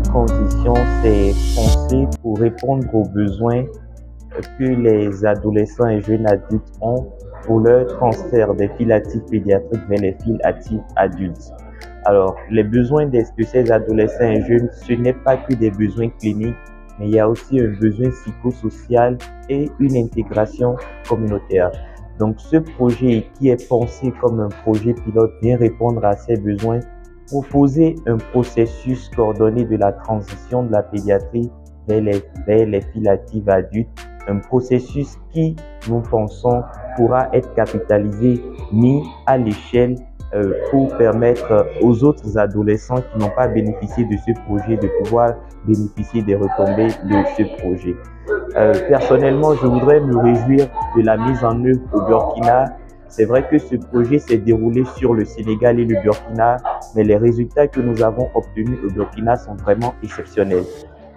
transition, c'est pensé pour répondre aux besoins que les adolescents et jeunes adultes ont pour leur transfert des files actives pédiatriques vers les files actives adultes. Alors, les besoins de ces adolescents et jeunes, ce n'est pas que des besoins cliniques, mais il y a aussi un besoin psychosocial et une intégration communautaire. Donc, ce projet qui est pensé comme un projet pilote vient répondre à ces besoins, proposer un processus coordonné de la transition de la pédiatrie vers les files actives adultes, un processus qui, nous pensons, pourra être capitalisé, mis à l'échelle pour permettre aux autres adolescents qui n'ont pas bénéficié de ce projet de pouvoir bénéficier des retombées de ce projet. Personnellement, je voudrais me réjouir de la mise en œuvre au Burkina. C'est vrai que ce projet s'est déroulé sur le Sénégal et le Burkina, mais les résultats que nous avons obtenus au Burkina sont vraiment exceptionnels.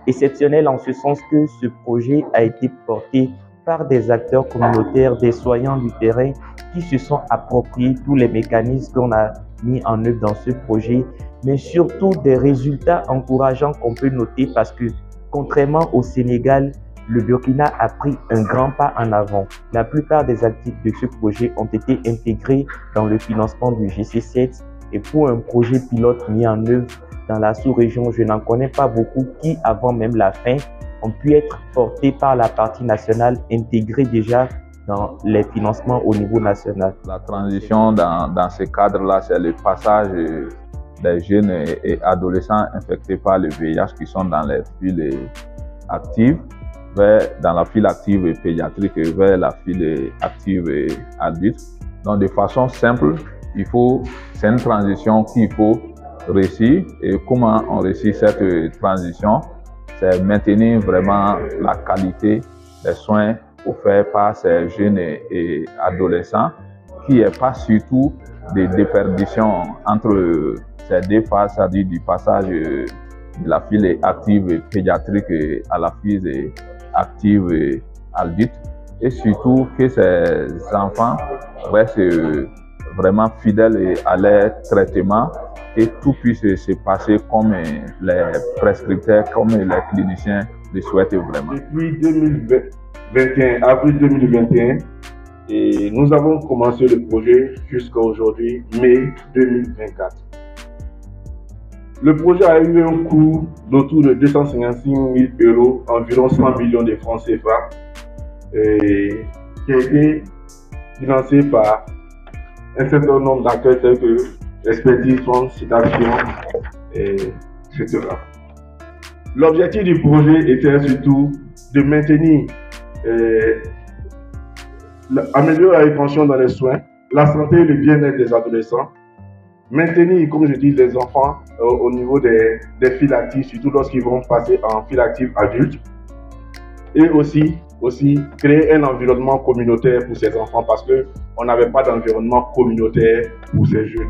Exceptionnel en ce sens que ce projet a été porté par des acteurs communautaires, des soignants du terrain qui se sont appropriés tous les mécanismes qu'on a mis en œuvre dans ce projet, mais surtout des résultats encourageants qu'on peut noter parce que contrairement au Sénégal, le Burkina a pris un grand pas en avant. La plupart des actifs de ce projet ont été intégrés dans le financement du GC7 et pour un projet pilote mis en œuvre dans la sous-région, je n'en connais pas beaucoup qui, avant même la fin, ont pu être portés par la partie nationale, intégrés déjà dans les financements au niveau national. La transition dans ce cadre-là, c'est le passage des jeunes et adolescents infectés par le VIH qui sont dans les files actives, dans la file active pédiatrique vers la file active adulte. Donc de façon simple, c'est une transition qu'il faut réussir. Et comment on réussit cette transition? C'est maintenir vraiment la qualité des soins offerts par ces jeunes et adolescents, qui n'est pas surtout de déperdition entre ces deux phases, c'est-à-dire du passage de la file active pédiatrique à la file active adulte, et surtout que ces enfants restent vraiment fidèles à leur traitement et tout puisse se passer comme les prescripteurs, comme les cliniciens le souhaitent vraiment. Depuis 2021, avril 2021, et nous avons commencé le projet jusqu'à aujourd'hui, mai 2024. Le projet a eu un coût d'autour de 256 000 €, environ 100 millions de francs CFA, qui a été financé par un certain nombre d'acteurs tels que Expertise, Fonds, Citation, etc. L'objectif du projet était surtout de maintenir, améliorer la rétention dans les soins, la santé et le bien-être des adolescents, maintenir, comme je dis, les enfants au niveau des files actives, surtout lorsqu'ils vont passer en file active adulte, et aussi créer un environnement communautaire pour ces enfants parce qu'on n'avait pas d'environnement communautaire pour ces jeunes.